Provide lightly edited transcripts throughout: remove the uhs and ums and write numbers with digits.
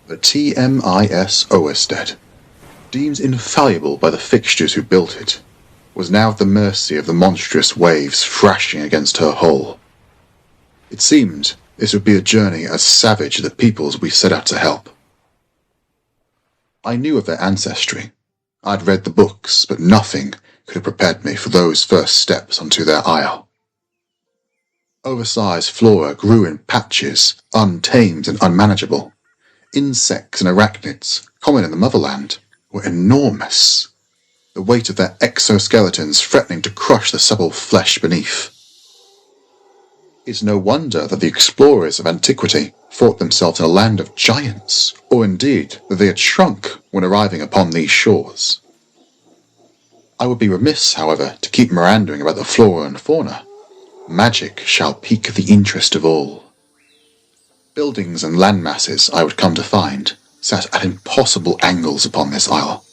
The TMIS Oerstedt, deemed infallible by the fixtures who built it, was now at the mercy of the monstrous waves thrashing against her hull. It seemed this would be a journey as savage as the peoples we set out to help. I knew of their ancestry. I'd read the books, but nothing could have prepared me for those first steps onto their isle. Oversized flora grew in patches, untamed and unmanageable. Insects and arachnids, common in the motherland, were enormous, the weight of their exoskeletons threatening to crush the supple flesh beneath. It's no wonder that the explorers of antiquity thought themselves in a land of giants, or indeed that they had shrunk when arriving upon these shores. I would be remiss, however, to keep meandering about the flora and fauna. Magic shall pique the interest of all. Buildings and landmasses, I would come to find, sat at impossible angles upon this isle.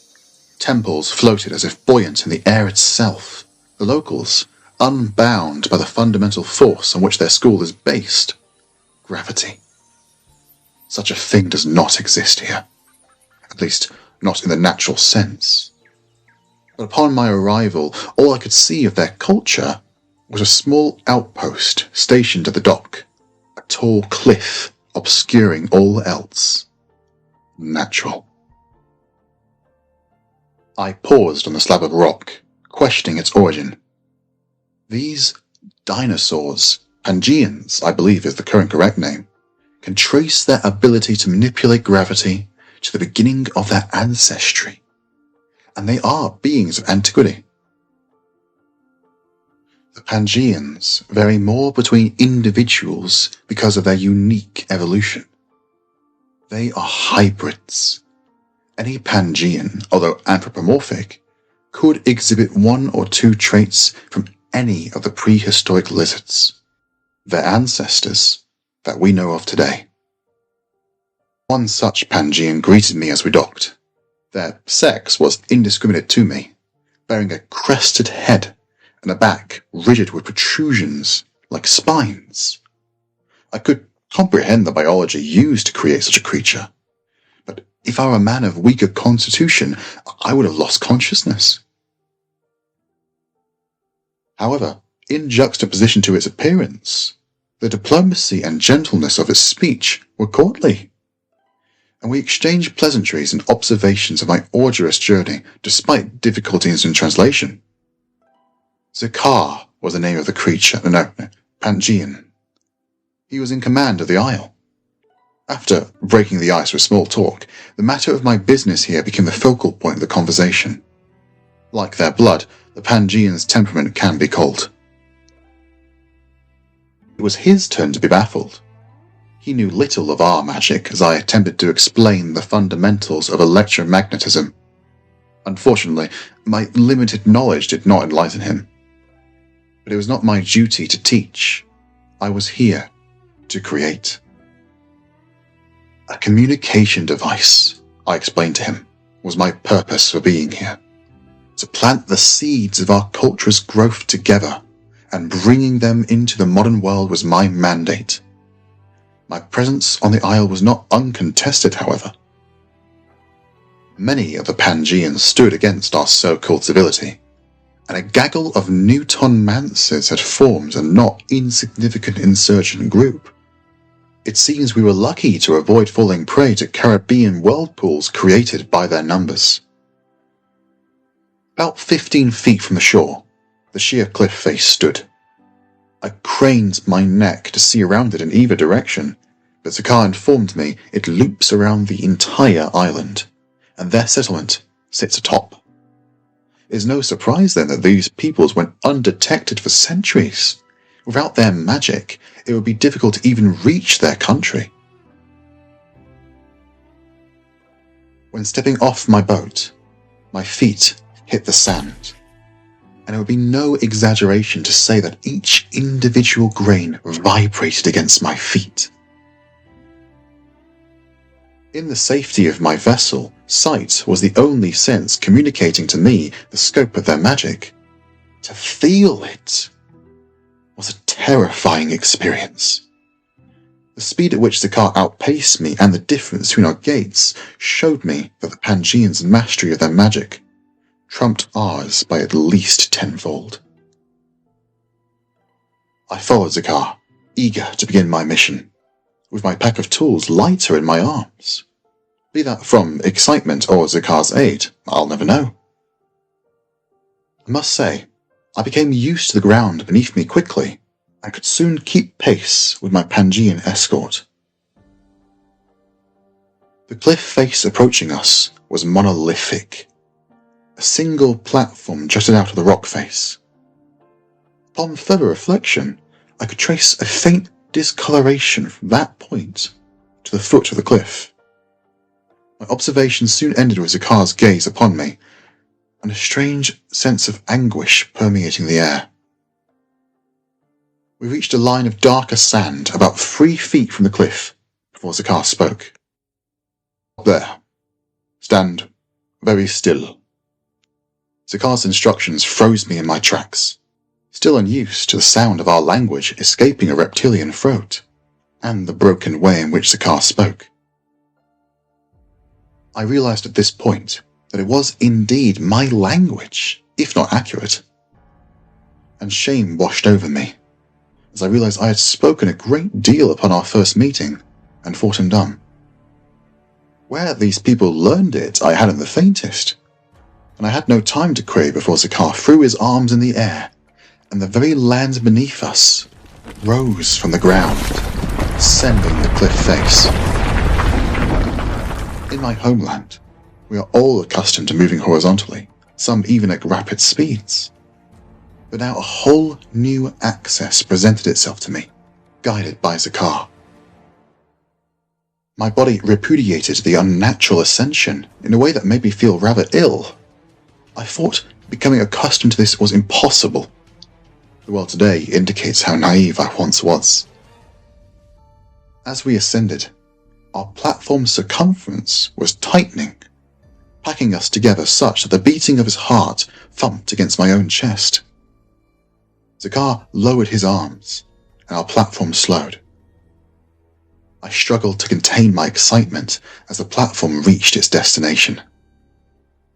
Temples floated as if buoyant in the air itself. The locals, unbound by the fundamental force on which their school is based, gravity. Such a thing does not exist here, at least not in the natural sense. But upon my arrival, all I could see of their culture was a small outpost stationed at the dock, a tall cliff obscuring all else. Natural. I paused on the slab of rock, questioning its origin. These dinosaurs, Pangeans, I believe is the current correct name, can trace their ability to manipulate gravity to the beginning of their ancestry. And they are beings of antiquity. The Pangeans vary more between individuals because of their unique evolution. They are hybrids. Any Pangean, although anthropomorphic, could exhibit one or two traits from any of the prehistoric lizards, their ancestors that we know of today. One such Pangean greeted me as we docked. Their sex was indiscriminate to me, bearing a crested head and a back rigid with protrusions like spines. I could comprehend the biology used to create such a creature, but if I were a man of weaker constitution, I would have lost consciousness. However, in juxtaposition to its appearance, the diplomacy and gentleness of its speech were courtly, and we exchanged pleasantries and observations of my arduous journey despite difficulties in translation. Zakar was the name of the creature, Pangean. He was in command of the isle. After breaking the ice with small talk, the matter of my business here became the focal point of the conversation. Like their blood, the Pangean's temperament can be cold. It was his turn to be baffled. He knew little of our magic as I attempted to explain the fundamentals of electromagnetism. Unfortunately, my limited knowledge did not enlighten him. But it was not my duty to teach. I was here to create. A communication device, I explained to him, was my purpose for being here. To plant the seeds of our culture's growth together, and bringing them into the modern world was my mandate. My presence on the isle was not uncontested, however. Many of the Pangeans stood against our so-called civility, and a gaggle of Newton-mancers had formed a not insignificant insurgent group. It seems we were lucky to avoid falling prey to Caribbean whirlpools created by their numbers. About 15 feet from the shore, the sheer cliff face stood. I craned my neck to see around it in either direction, but Zakar informed me it loops around the entire island, and their settlement sits atop. It is no surprise then that these peoples went undetected for centuries. Without their magic, it would be difficult to even reach their country. When stepping off my boat, my feet hit the sand, and it would be no exaggeration to say that each individual grain vibrated against my feet. In the safety of my vessel, sight was the only sense communicating to me the scope of their magic. To feel it was a terrifying experience. The speed at which the car outpaced me and the difference between our gates showed me that the Pangeans' mastery of their magic trumped ours by at least tenfold. I followed the car, eager to begin my mission, with my pack of tools lighter in my arms. Be that from excitement or Zakar's aid, I'll never know. I must say, I became used to the ground beneath me quickly, and could soon keep pace with my Pangean escort. The cliff face approaching us was monolithic. A single platform jutted out of the rock face. Upon further reflection, I could trace a faint discoloration from that point to the foot of the cliff. My observation soon ended with Zakar's gaze upon me, and a strange sense of anguish permeating the air. We reached a line of darker sand about 3 feet from the cliff before Zakar spoke. There. Stand very still. Zakar's instructions froze me in my tracks, still unused to the sound of our language escaping a reptilian throat, and the broken way in which Zakar spoke. I realized at this point that it was indeed my language, if not accurate, and shame washed over me, as I realized I had spoken a great deal upon our first meeting, and thought him dumb. Where these people learned it, I hadn't the faintest, and I had no time to query before Zakar threw his arms in the air, and the very land beneath us rose from the ground, ascending the cliff face. In my homeland, we are all accustomed to moving horizontally, some even at rapid speeds. But now a whole new access presented itself to me, guided by Zakar. My body repudiated the unnatural ascension in a way that made me feel rather ill. I thought becoming accustomed to this was impossible. The world today indicates how naive I once was. As we ascended, our platform's circumference was tightening, packing us together such that the beating of his heart thumped against my own chest. Zakar lowered his arms, and our platform slowed. I struggled to contain my excitement as the platform reached its destination.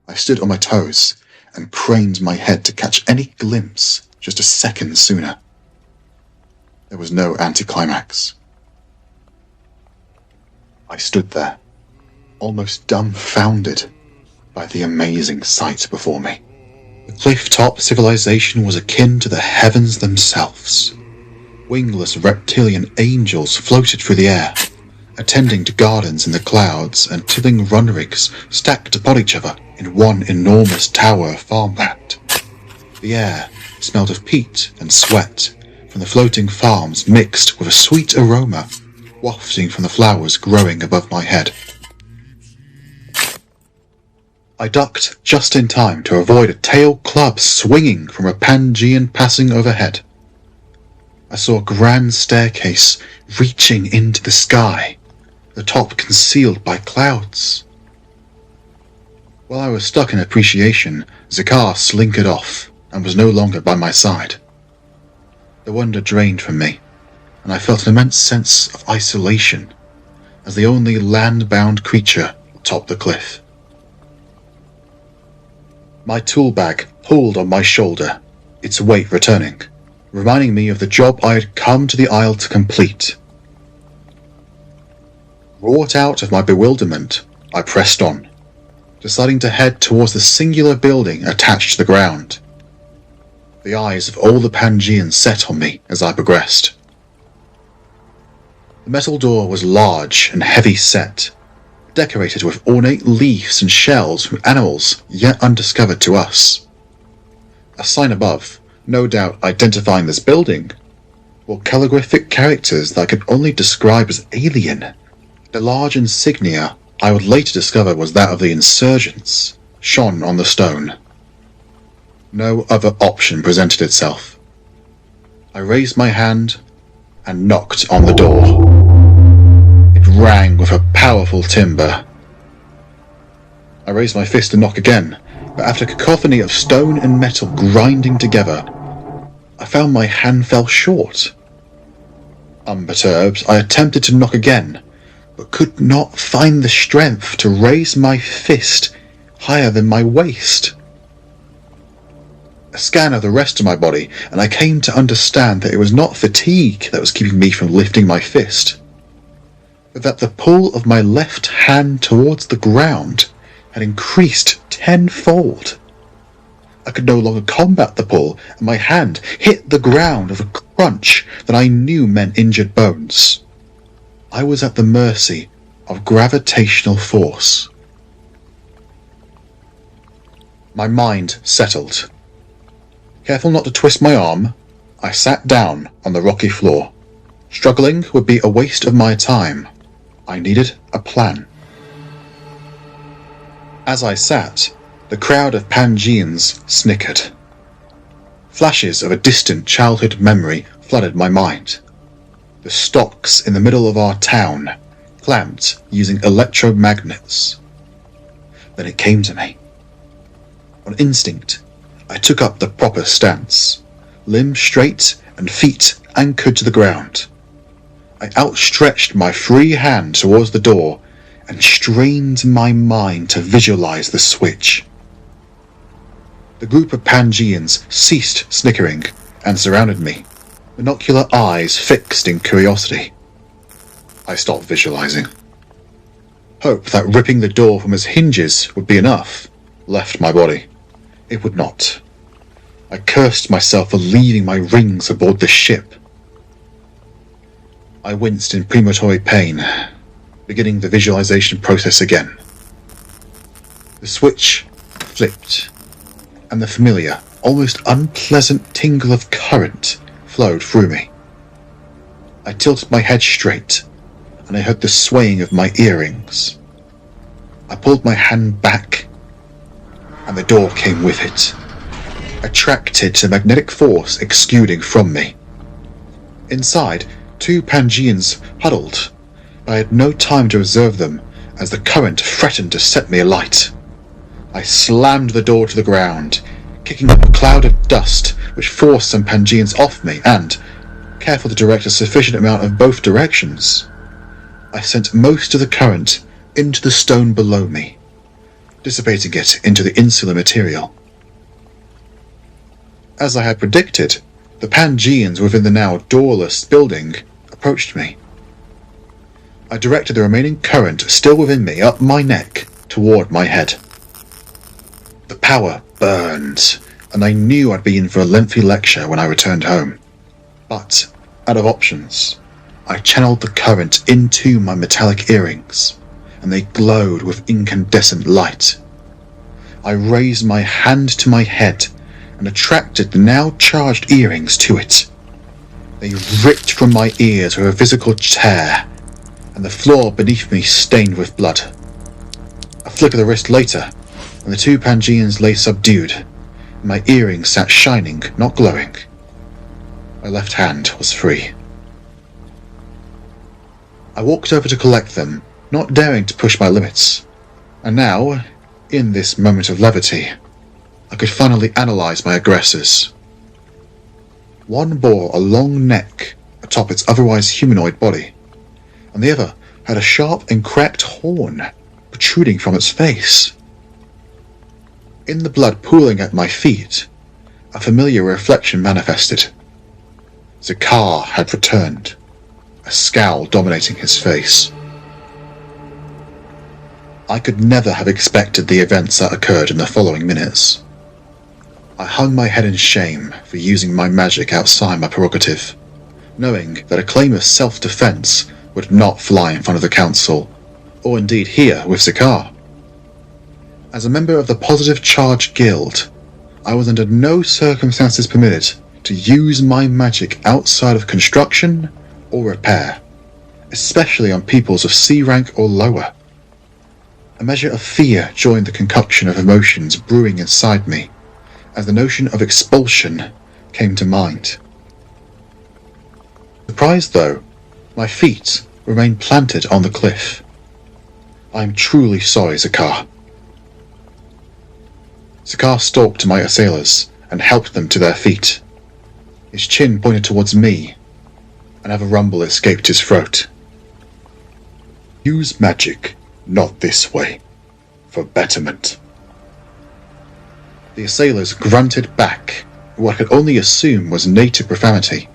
I stood on my toes and craned my head to catch any glimpse just a second sooner. There was no anticlimax. I stood there, almost dumbfounded by the amazing sight before me. The cliff-top civilization was akin to the heavens themselves. Wingless reptilian angels floated through the air, attending to gardens in the clouds and tilling run rigs stacked upon each other in one enormous tower of farmland. The air smelled of peat and sweat from the floating farms mixed with a sweet aroma wafting from the flowers growing above my head. I ducked just in time to avoid a tail club swinging from a Pangean passing overhead. I saw a grand staircase reaching into the sky, the top concealed by clouds. While I was stuck in appreciation, Zakar slinkered off and was no longer by my side. The wonder drained from me, and I felt an immense sense of isolation as the only land-bound creature topped the cliff. My tool bag pulled on my shoulder, its weight returning, reminding me of the job I had come to the isle to complete. Wrought out of my bewilderment, I pressed on, deciding to head towards the singular building attached to the ground. The eyes of all the Pangeans set on me as I progressed. The metal door was large and heavy set, decorated with ornate leaves and shells from animals yet undiscovered to us. A sign above, no doubt identifying this building, were calligraphic characters that I could only describe as alien. The large insignia I would later discover was that of the insurgents, shone on the stone. No other option presented itself. I raised my hand and knocked on the door. It rang with a powerful timbre. I raised my fist to knock again, but after a cacophony of stone and metal grinding together, I found my hand fell short. Unperturbed, I attempted to knock again, but could not find the strength to raise my fist higher than my waist. A scan of the rest of my body, and I came to understand that it was not fatigue that was keeping me from lifting my fist, but that the pull of my left hand towards the ground had increased tenfold. I could no longer combat the pull, and my hand hit the ground with a crunch that I knew meant injured bones. I was at the mercy of gravitational force. My mind settled. Careful not to twist my arm, I sat down on the rocky floor. Struggling would be a waste of my time. I needed a plan. As I sat, the crowd of Pangeans snickered. Flashes of a distant childhood memory flooded my mind. The stocks in the middle of our town, clamped using electromagnets. Then it came to me. On instinct, I took up the proper stance, limbs straight and feet anchored to the ground. I outstretched my free hand towards the door and strained my mind to visualize the switch. The group of Pangeans ceased snickering and surrounded me, binocular eyes fixed in curiosity. I stopped visualizing. Hope that ripping the door from its hinges would be enough left my body. It would not. I cursed myself for leaving my rings aboard the ship. I winced in premonitory pain, beginning the visualization process again. The switch flipped, and the familiar, almost unpleasant tingle of current flowed through me. I tilted my head straight, and I heard the swaying of my earrings. I pulled my hand back, and the door came with it, attracted to the magnetic force exuding from me. Inside, 2 Pangeans huddled, but I had no time to observe them as the current threatened to set me alight. I slammed the door to the ground, kicking up a cloud of dust which forced some Pangeans off me and, careful to direct a sufficient amount of both directions, I sent most of the current into the stone below me, dissipating it into the insular material. As I had predicted, the Pangeans within the now doorless building approached me. I directed the remaining current still within me up my neck toward my head. The power burned, and I knew I'd be in for a lengthy lecture when I returned home. But, out of options, I channeled the current into my metallic earrings, and they glowed with incandescent light. I raised my hand to my head and attracted the now charged earrings to it. They ripped from my ears with a physical tear, and the floor beneath me stained with blood. A flick of the wrist later, and the 2 Pangeans lay subdued, and my earrings sat shining, not glowing. My left hand was free. I walked over to collect them, not daring to push my limits. And now, in this moment of levity, I could finally analyze my aggressors. One bore a long neck atop its otherwise humanoid body, and the other had a sharp and cracked horn protruding from its face. In the blood pooling at my feet, a familiar reflection manifested. Zakar had returned, a scowl dominating his face. I could never have expected the events that occurred in the following minutes. I hung my head in shame for using my magic outside my prerogative, knowing that a claim of self-defense would not fly in front of the council, or indeed here with Zakar. As a member of the Positive Charge Guild, I was under no circumstances permitted to use my magic outside of construction or repair, especially on peoples of C rank or lower. A measure of fear joined the concoction of emotions brewing inside me, as the notion of expulsion came to mind. Surprised though, my feet remained planted on the cliff. I am truly sorry, Zakar. Zakar stalked to my assailers and helped them to their feet. His chin pointed towards me, Another rumble escaped his throat. Use magic, not this way, for betterment. The assailers grunted back what I could only assume was native profanity.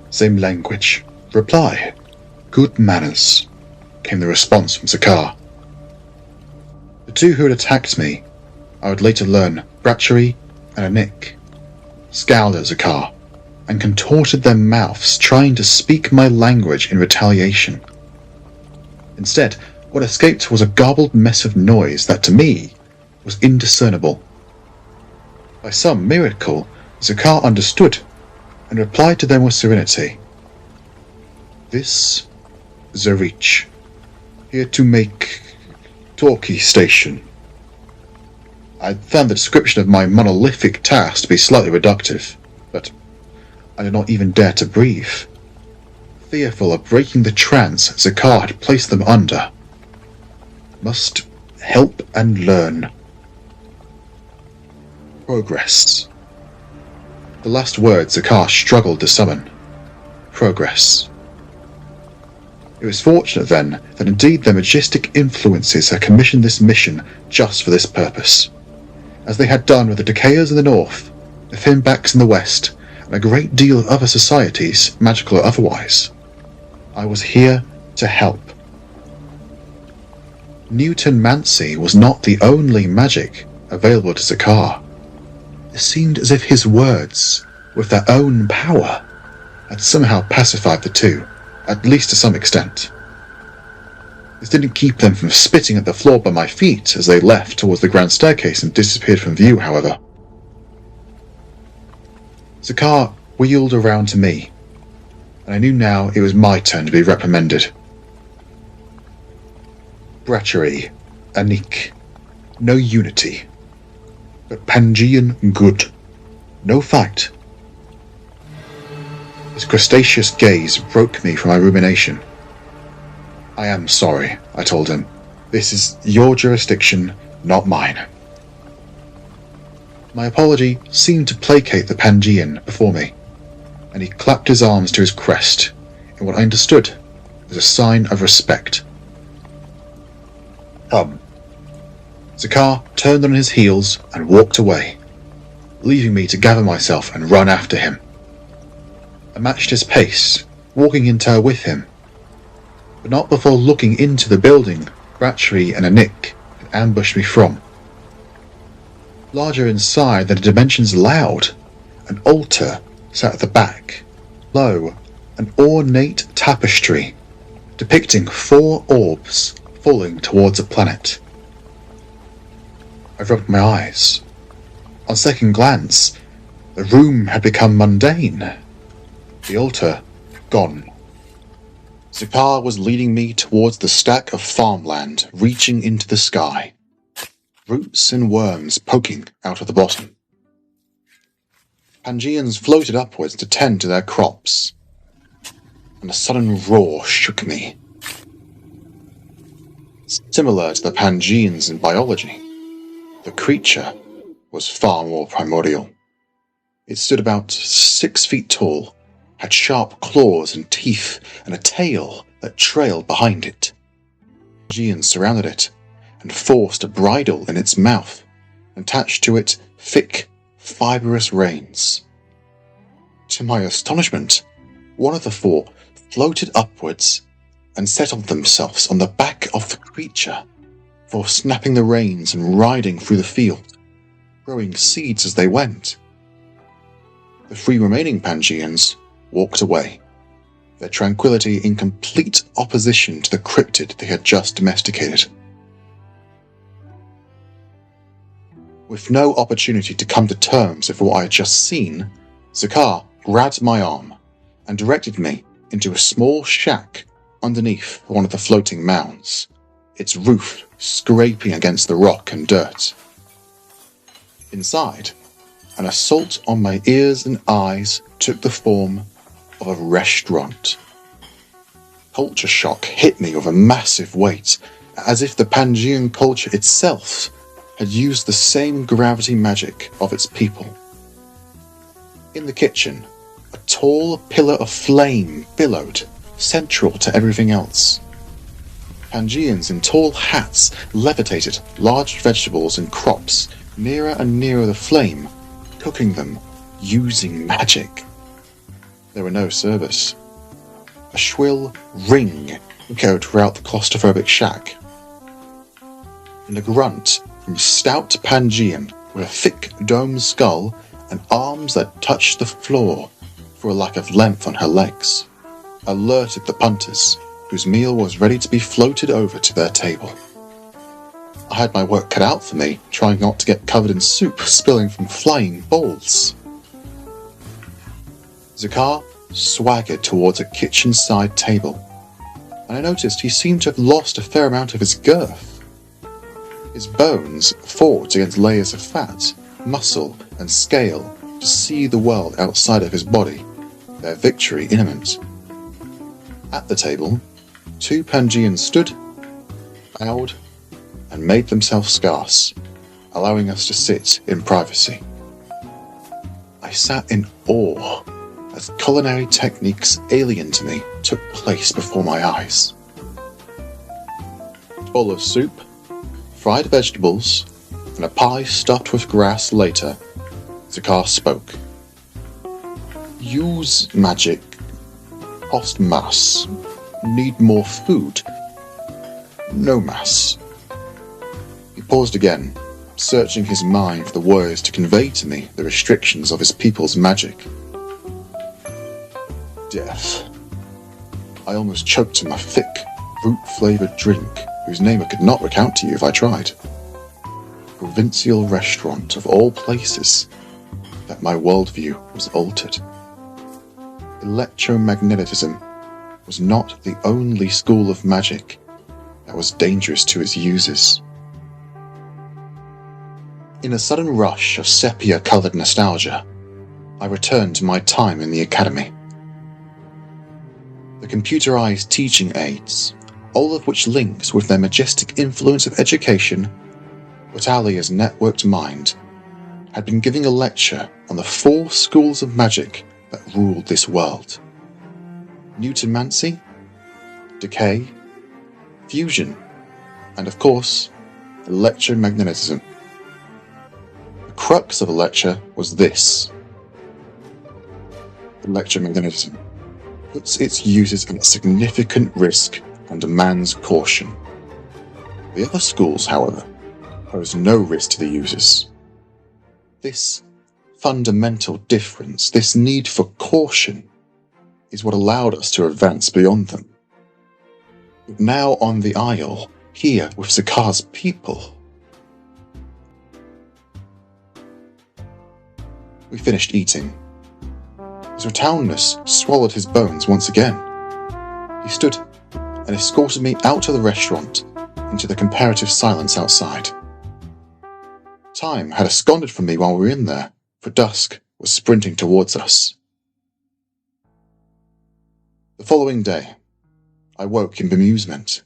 Same language. Reply. Good manners, came the response from Zakar. The two who had attacked me, I would later learn, Bratchery and Anik, scowled at Zakar and contorted their mouths trying to speak my language in retaliation. Instead, what escaped was a garbled mess of noise that to me was indiscernible. By some miracle, Zakar understood and replied to them with serenity. This is a reach, here to make talkie station. I found the description of my monolithic task to be slightly reductive, but I did not even dare to breathe, fearful of breaking the trance Zakar had placed them under. Must help and learn. Progress. The last word Zakar struggled to summon. Progress. It was fortunate then that indeed their majestic influences had commissioned this mission just for this purpose, as they had done with the Decayers in the north, the Finbacks in the west, and a great deal of other societies, magical or otherwise. I was here to help. Newton-mancy was not the only magic available to Zakar. It seemed as if his words, with their own power, had somehow pacified the two, at least to some extent. This didn't keep them from spitting at the floor by my feet as they left towards the grand staircase and disappeared from view, however. Zakar wheeled around to me, and I knew now it was my turn to be reprimanded. Bratchery, Anik, no unity, but Pangean good, no fight. His crustaceous gaze broke me from my rumination. I am sorry, I told him. This is your jurisdiction, not mine. My apology seemed to placate the Pangean before me, and he clapped his arms to his crest in what I understood as a sign of respect. Come. Zakar turned on his heels and walked away, leaving me to gather myself and run after him. I matched his pace, walking in tow with him, but not before looking into the building Bratchery and Anik had ambushed me from. Larger inside than the dimensions allowed, an altar sat at the back, low, an ornate tapestry depicting 4 orbs falling towards a planet. I rubbed my eyes. On second glance, the room had become mundane. The altar gone. Zakar was leading me towards the stack of farmland reaching into the sky, roots and worms poking out of the bottom. Pangeans floated upwards to tend to their crops, and a sudden roar shook me. Similar to the Pangeans in biology, the creature was far more primordial. It stood about 6 feet tall, had sharp claws and teeth, and a tail that trailed behind it. Pangeans surrounded it, and forced a bridle in its mouth, and attached to it thick, fibrous reins. To my astonishment, one of the 4 floated upwards and settled themselves on the back of the creature, before snapping the reins and riding through the field, growing seeds as they went. The 3 remaining Pangeans walked away, their tranquility in complete opposition to the cryptid they had just domesticated. With no opportunity to come to terms with what I had just seen, Zakar grabbed my arm and directed me into a small shack underneath one of the floating mounds, its roof scraping against the rock and dirt. Inside, an assault on my ears and eyes took the form of a restaurant. Culture shock hit me with a massive weight, as if the Pangean culture itself had used the same gravity magic of its people. In the kitchen, A tall pillar of flame billowed, central to everything else. Pangeans in tall hats levitated large vegetables and crops nearer and nearer the flame, cooking them using magic. There were no servers. A shrill ring echoed throughout the claustrophobic shack, and a grunt from a stout Pangean with a thick domed skull and arms that touched the floor for a lack of length on her legs alerted the punters, whose meal was ready to be floated over to their table. I had my work cut out for me, trying not to get covered in soup spilling from flying bowls. Zakar swaggered towards a kitchen-side table, and I noticed he seemed to have lost a fair amount of his girth. His bones fought against layers of fat, muscle, and scale to see the world outside of his body, their victory imminent. At the table, 2 Pangeans stood, bowed, and made themselves scarce, allowing us to sit in privacy. I sat in awe as culinary techniques alien to me took place before my eyes. A bowl of soup, fried vegetables, and a pie stuffed with grass later, Zakar spoke. Use magic. Cost mass. Need more food. No mass. He paused again, searching his mind for the words to convey to me the restrictions of his people's magic. Death. I almost choked on my thick, fruit-flavoured drink, whose name I could not recount to you if I tried. Provincial restaurant of all places, that my worldview was altered. Electromagnetism was not the only school of magic that was dangerous to its users. In a sudden rush of sepia-coloured nostalgia, I returned to my time in the academy. The computerized teaching aids, all of which links with their majestic influence of education, what Alia's networked mind, had been giving a lecture on the 4 schools of magic that ruled this world. Newtonmancy, decay, fusion, and of course, electromagnetism. The crux of the lecture was this. Electromagnetism puts its users at significant risk and demands caution. The other schools, however, pose no risk to the users. This fundamental difference, this need for caution, is what allowed us to advance beyond them. But now on the Isle, here with Zakar's people. We finished eating. His rotundness swallowed his bones once again. He stood and escorted me out of the restaurant into the comparative silence outside. Time had absconded from me while we were in there, for dusk was sprinting towards us. The following day, I woke in bemusement.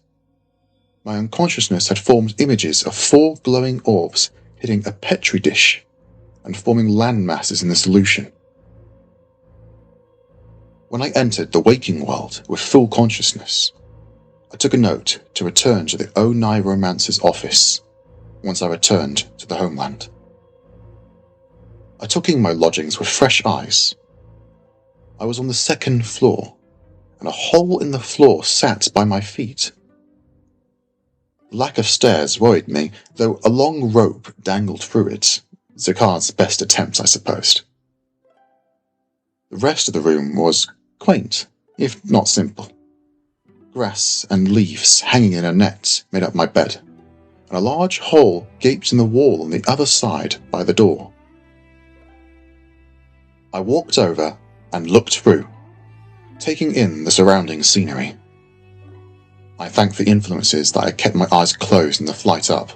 My unconsciousness had formed images of 4 glowing orbs hitting a petri dish and forming land masses in the solution. When I entered the waking world with full consciousness, I took a note to return to the Onai Romance's office once I returned to the homeland. I took in my lodgings with fresh eyes. I was on the 2nd floor, and a hole in the floor sat by my feet. The lack of stairs worried me, though a long rope dangled through it. Zakar's best attempt, I supposed. The rest of the room was quaint, if not simple. Grass and leaves hanging in a net made up my bed, and a large hole gaped in the wall on the other side by the door. I walked over and looked through, taking in the surrounding scenery. I thanked the influences that I kept my eyes closed in the flight up.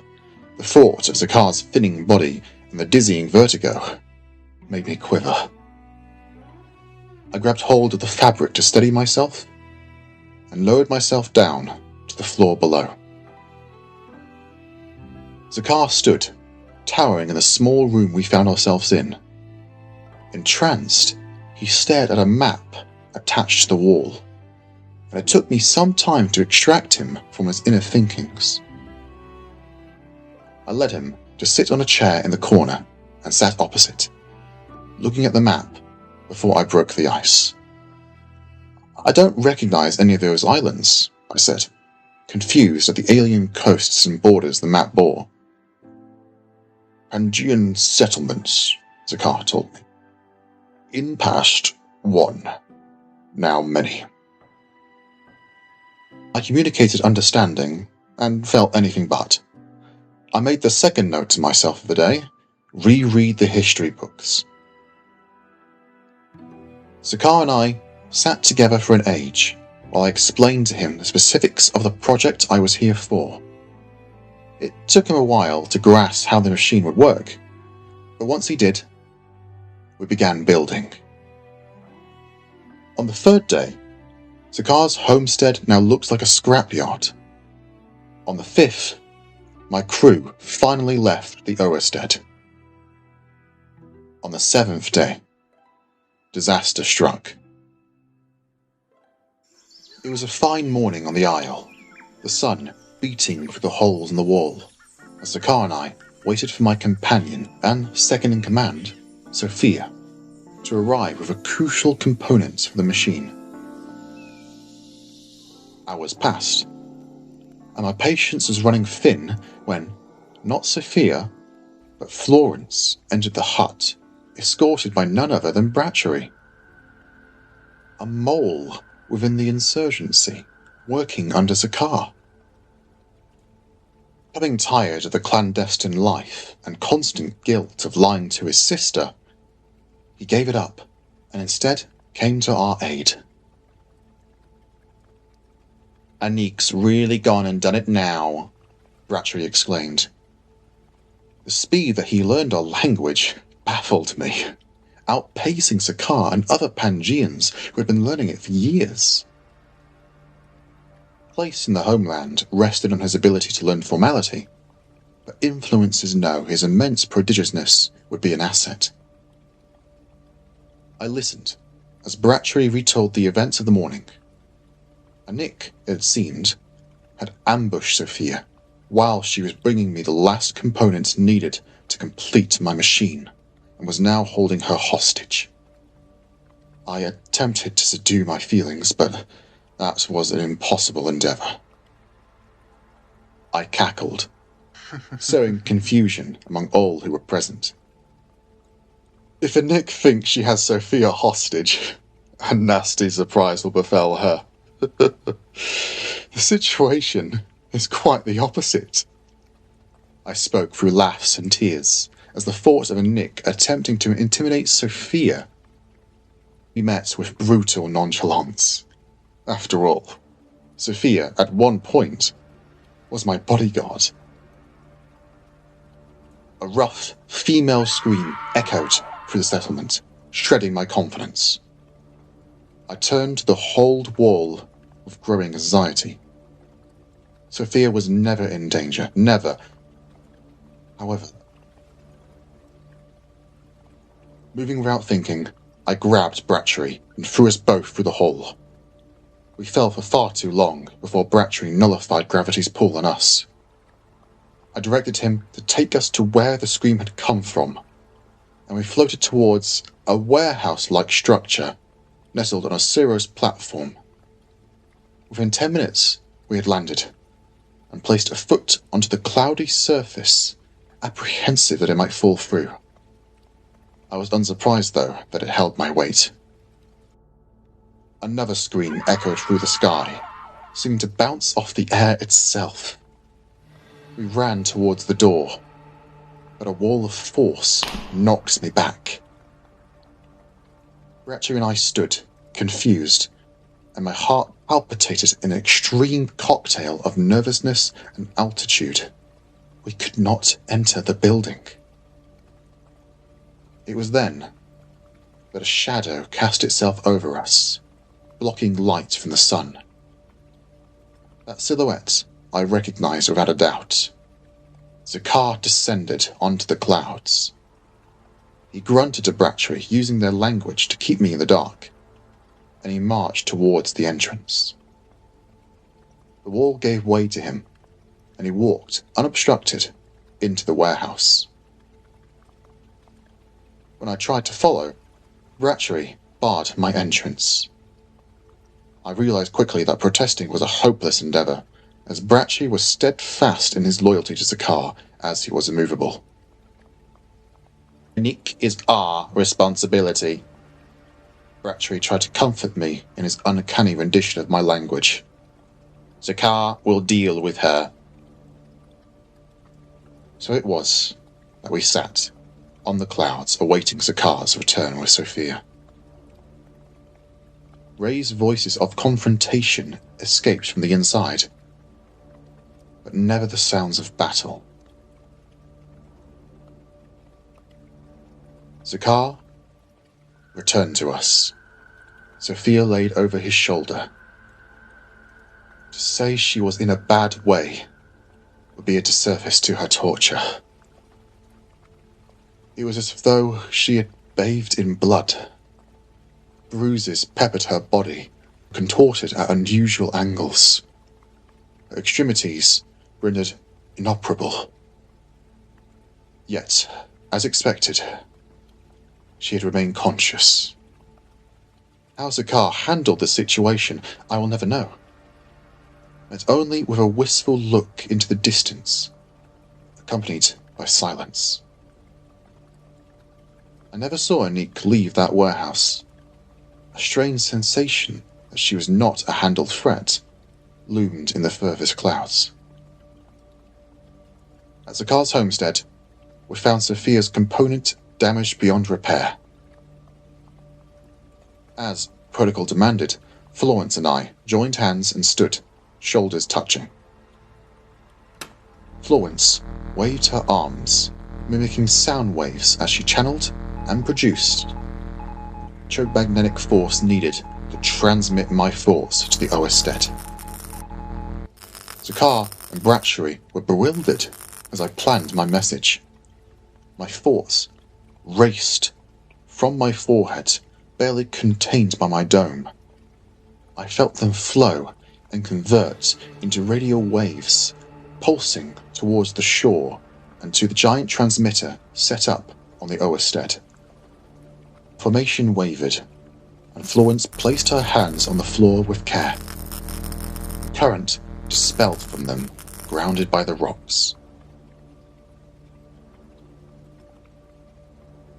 The thought of Zakar's thinning body and the dizzying vertigo made me quiver. I grabbed hold of the fabric to steady myself and lowered myself down to the floor below. Zakar stood, towering in the small room we found ourselves in. Entranced, he he stared at a map attached to the wall, and it took me some time to extract him from his inner thinkings. I led him to sit on a chair in the corner and sat opposite, looking at the map before I broke the ice. "I don't recognize any of those islands," I said, confused at the alien coasts and borders the map bore. "Pangean settlements," Zakar told me. "In past, one. Now many." I communicated understanding and felt anything but. I made the second note to myself of the day: reread the history books. Zakar and I sat together for an age while I explained to him the specifics of the project I was here for. It took him a while to grasp how the machine would work, but once he did, we began building. On the third day, Zakar's homestead now looked like a scrapyard. On the fifth, my crew finally left the Oerstead. On the seventh day, disaster struck. It was a fine morning on the Isle, the sun beating through the holes in the wall, as Zakar and I waited for my companion and second-in-command, Sophia, to arrive with a crucial component for the machine. Hours passed, and my patience was running thin when, not Sophia, but Florence entered the hut, escorted by none other than Bratchery. A mole within the insurgency, working under Zakar. Becoming tired of the clandestine life and constant guilt of lying to his sister, he gave it up and instead came to our aid. "Anik's really gone and done it now," Bratchery exclaimed. The speed that he learned our language baffled me, outpacing Zakar and other Pangeans who had been learning it for years. Place in the homeland rested on his ability to learn formality, but influences know his immense prodigiousness would be an asset. I listened as Bratchery retold the events of the morning. Anik, it seemed, had ambushed Sophia while she was bringing me the last components needed to complete my machine, and was now holding her hostage. I attempted to subdue my feelings, but that was an impossible endeavor. I cackled, sowing confusion among all who were present. If Anik thinks she has Sophia hostage, a nasty surprise will befall her. The situation is quite the opposite. I spoke through laughs and tears as the thought of Anik attempting to intimidate Sophia we met with brutal nonchalance. After all, Sophia at one point was my bodyguard. A rough female scream echoed through the settlement, shredding my confidence. I turned to the hold wall with growing anxiety. Sophia was never in danger, never. However, moving without thinking, I grabbed Bratchery and threw us both through the hole. We fell for far too long before Bratchery nullified gravity's pull on us. I directed him to take us to where the scream had come from, and we floated towards a warehouse-like structure nestled on a cirrus platform. Within 10 minutes, we had landed and placed a foot onto the cloudy surface, apprehensive that it might fall through. I was unsurprised, though, that it held my weight. Another scream echoed through the sky, seeming to bounce off the air itself. We ran towards the door, but a wall of force knocked me back. Bratchery and I stood, confused, and my heart palpitated in an extreme cocktail of nervousness and altitude. We could not enter the building. It was then that a shadow cast itself over us, blocking light from the sun. That silhouette I recognized without a doubt. Zakar descended onto the clouds. He grunted to Brachtery, using their language to keep me in the dark, and he marched towards the entrance. The wall gave way to him, and he walked, unobstructed, into the warehouse. When I tried to follow, Brachtery barred my entrance. I realized quickly that protesting was a hopeless endeavor, as Brachtery was steadfast in his loyalty to Zakar, as he was immovable. Nick is our responsibility. Brachtery tried to comfort me in his uncanny rendition of my language. Zakar will deal with her. So it was that we sat on the clouds awaiting Zakar's return with Sophia. Raised voices of confrontation escaped from the inside, but never the sounds of battle. Zakar returned to us. Sophia laid over his shoulder. To say she was in a bad way would be a disservice to her torture. It was as though she had bathed in blood. Bruises peppered her body, contorted at unusual angles. Her extremities rendered inoperable. Yet, as expected, she had remained conscious. How Zakar handled the situation, I will never know. But only with a wistful look into the distance, accompanied by silence. I never saw Anik leave that warehouse. A strange sensation that she was not a handled threat loomed in the furthest clouds. At Zakar's homestead, we found Sophia's component damaged beyond repair. As protocol demanded, Florence and I joined hands and stood, shoulders touching. Florence waved her arms, mimicking sound waves as she channeled and produced the magnetic force needed to transmit my thoughts to the Oestet. Zakar and Brachtery were bewildered as I planned my message. My thoughts raced from my forehead, barely contained by my dome. I felt them flow and convert into radio waves, pulsing towards the shore and to the giant transmitter set up on the Oestet. Formation wavered, and Florence placed her hands on the floor with care. Current dispelled from them, grounded by the rocks.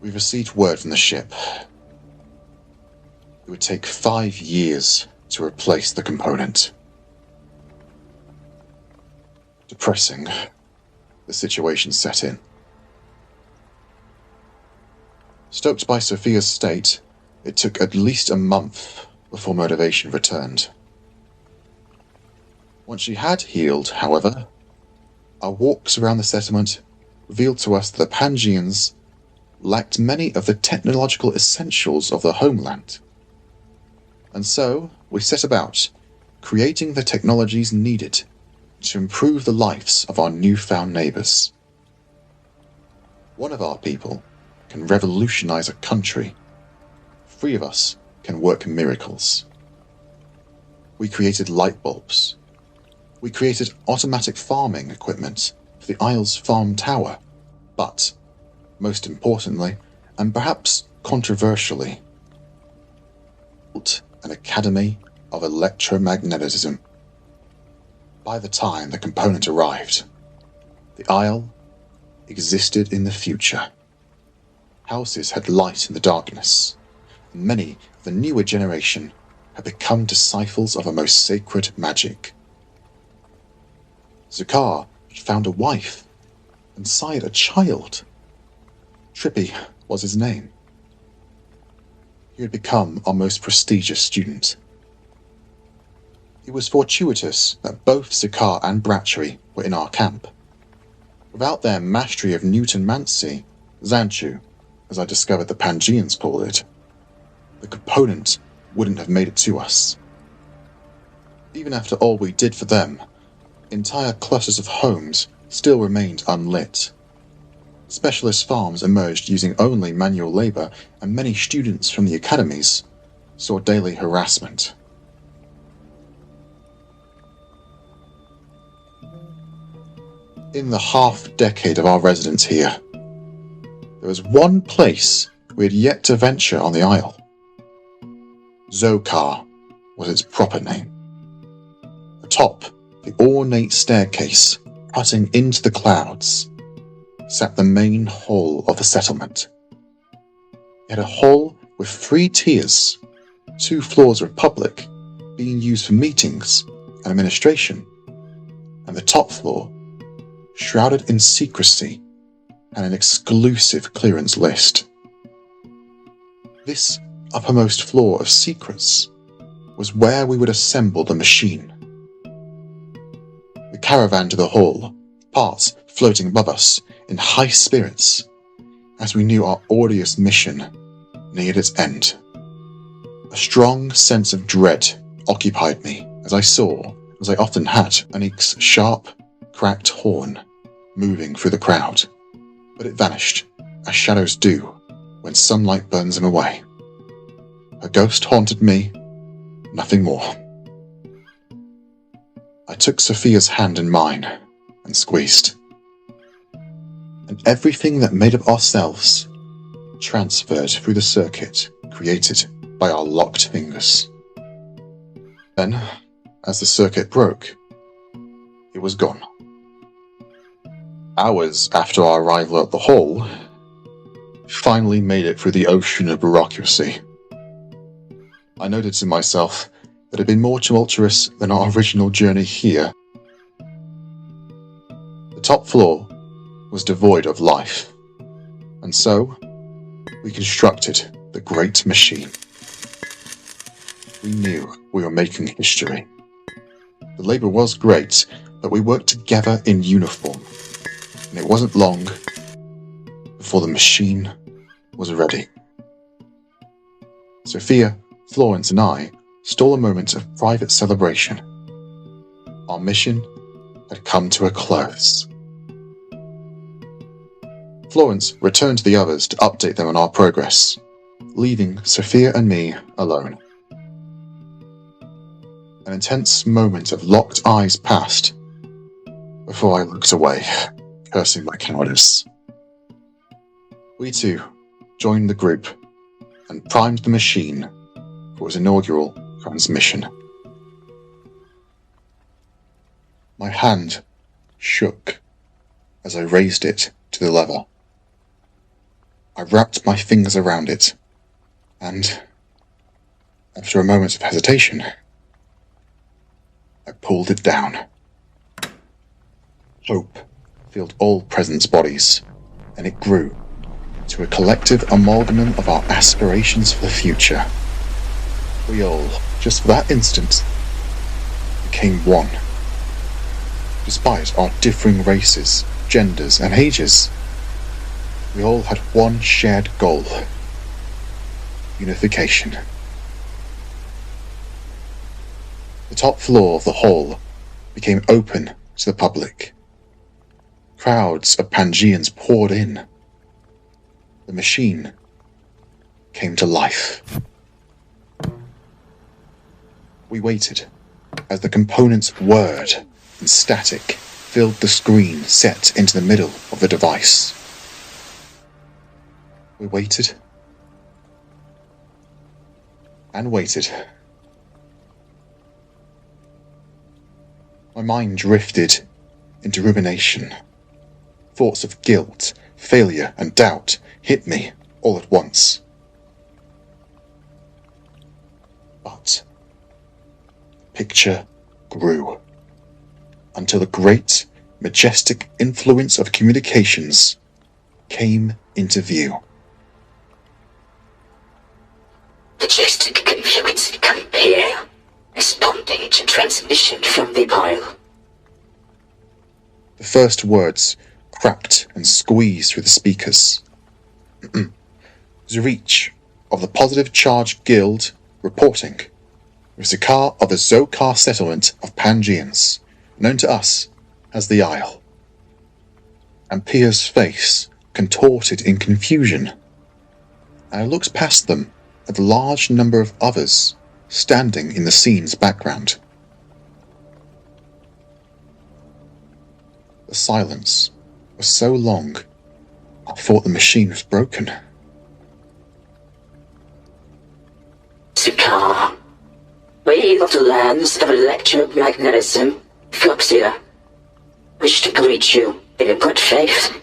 We received word from the ship. It would take 5 years to replace the component. Depressing, the situation set in. Stoked by Sophia's state, it took at least a month before motivation returned. Once she had healed, however, our walks around the settlement revealed to us that the Pangeans lacked many of the technological essentials of the homeland. And so we set about creating the technologies needed to improve the lives of our newfound neighbours. One of our people can revolutionize a country. 3 of us can work miracles. We created light bulbs. We created automatic farming equipment for the Isle's farm tower. But, most importantly, and perhaps controversially, built an academy of electromagnetism. By the time the component arrived, the Isle existed in the future. Houses had light in the darkness, and many of the newer generation had become disciples of a most sacred magic. Zakar had found a wife and sired a child. Trippy was his name. He had become our most prestigious student. It was fortuitous that both Zakar and Brachtery were in our camp. Without their mastery of Newton-mancy, Zanchu, as I discovered the Pangeans called it, the component wouldn't have made it to us. Even after all we did for them, entire clusters of homes still remained unlit. Specialist farms emerged using only manual labour, and many students from the academies saw daily harassment. In the half-decade of our residence here, there was one place we had yet to venture on the Isle. Zokar was its proper name. Atop the ornate staircase, cutting into the clouds, sat the main hall of the settlement. It had a hall with 3 tiers, 2 floors were public, being used for meetings and administration, and the top floor, shrouded in secrecy and an exclusive clearance list. This uppermost floor of secrets was where we would assemble the machine. We caravaned to the hall, parts floating above us in high spirits, as we knew our arduous mission neared its end. A strong sense of dread occupied me as I saw, as I often had, Anik's sharp, cracked horn moving through the crowd, but it vanished, as shadows do when sunlight burns them away. Her ghost haunted me, nothing more. I took Sophia's hand in mine and squeezed, and everything that made up ourselves transferred through the circuit created by our locked fingers. Then, as the circuit broke, it was gone. Hours after our arrival at the hall, we finally made it through the ocean of bureaucracy. I noted to myself that it had been more tumultuous than our original journey here. The top floor was devoid of life, and so we constructed the great machine. We knew we were making history. The labour was great, but we worked together in uniform, and it wasn't long before the machine was ready. Sophia, Florence and I stole a moment of private celebration. Our mission had come to a close. Florence returned to the others to update them on our progress, leaving Sophia and me alone. An intense moment of locked eyes passed before I looked away, cursing my cowardice. We too joined the group and primed the machine for its inaugural transmission. My hand shook as I raised it to the lever. I wrapped my fingers around it, and, after a moment of hesitation, I pulled it down. Hope filled all present's bodies, and it grew to a collective amalgamum of our aspirations for the future. We all, just for that instant, became one. Despite our differing races, genders, and ages, we all had one shared goal: unification. The top floor of the hall became open to the public. Crowds of Pangeans poured in. The machine came to life. We waited as the components whirred and static filled the screen set into the middle of the device. We waited and waited. My mind drifted into rumination. Thoughts of guilt, failure, and doubt hit me all at once. But the picture grew until the great, majestic influence of communications came into view. Majestic influence compare, responding to transmission from the Isle. The first words cracked and squeezed through the speakers. Zurich of the Positive Charge Guild reporting. Rizikar of the Zokar settlement of Pangeans, known to us as the Isle. And Pia's face contorted in confusion. And I looked past them at the large number of others standing in the scene's background. The silence was so long, I thought the machine was broken. Sukar, we of the lands of electromagnetism, Fluxia, wish to greet you in good faith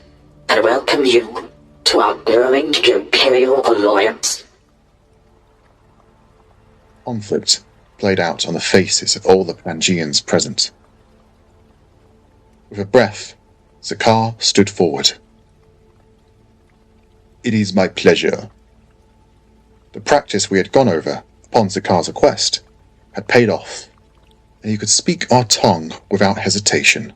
and welcome you to our growing Imperial Alliance. Conflict played out on the faces of all the Pangeans present. With a breath, Sukar stood forward. It is my pleasure. The practice we had gone over upon Sukar's request had paid off, and he could speak our tongue without hesitation.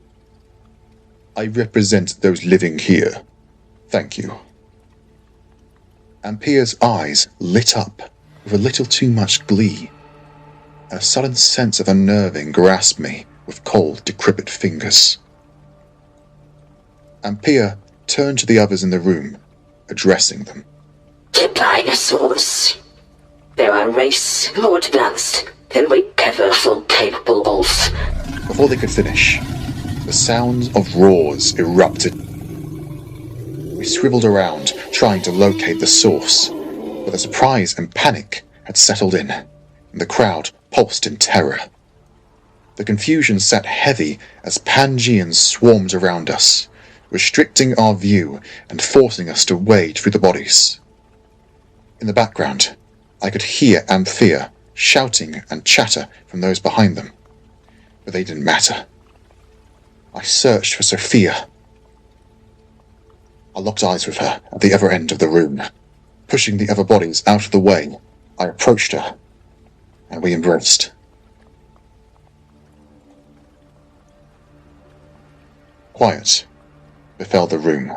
I represent those living here. Thank you. Ampia's eyes lit up with a little too much glee. A sudden sense of unnerving grasped me with cold, decrepit fingers. Ampia turned to the others in the room, addressing them. The dinosaurs. They're a race more advanced than we ever thought capable of. Before they could finish, the sound of roars erupted. We swiveled around, trying to locate the source, but the surprise and panic had settled in, and the crowd pulsed in terror. The confusion sat heavy as Pangeans swarmed around us, restricting our view and forcing us to wade through the bodies. In the background, I could hear Amphia shouting and chatter from those behind them, but they didn't matter. I searched for Sophia. I locked eyes with her at the other end of the room. Pushing the other bodies out of the way, I approached her, and we embraced. Quiet befell the room.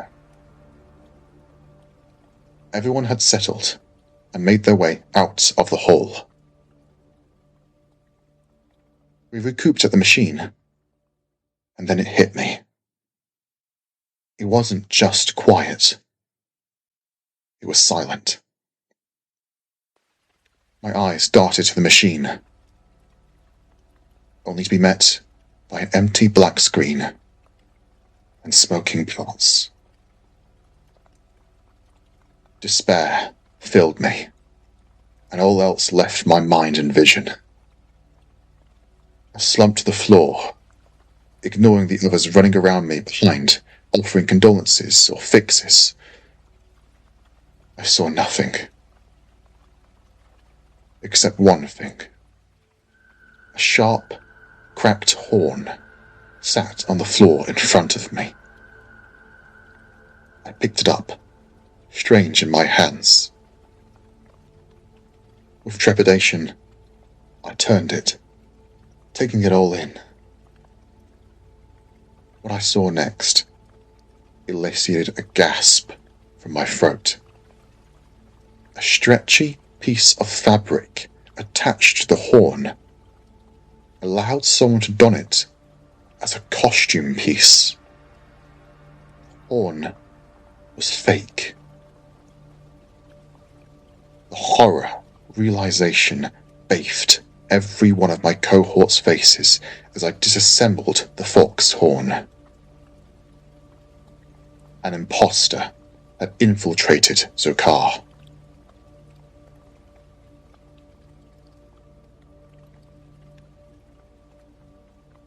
Everyone had settled and made their way out of the hall. We recouped at the machine, and then it hit me. It wasn't just quiet. It was silent. My eyes darted to the machine, only to be met by an empty black screen and smoking plots. Despair filled me, and all else left my mind and vision. I slumped to the floor, ignoring the others running around me behind, offering condolences or fixes. I saw nothing, except one thing. A sharp, cracked horn sat on the floor in front of me. I picked it up, strange in my hands. With trepidation, I turned it, taking it all in. What I saw next elicited a gasp from my throat. A stretchy piece of fabric attached to the horn allowed someone to don it as a costume piece. The horn was fake. The horror realization bathed every one of my cohort's faces as I disassembled the fox horn. An imposter had infiltrated Zokar.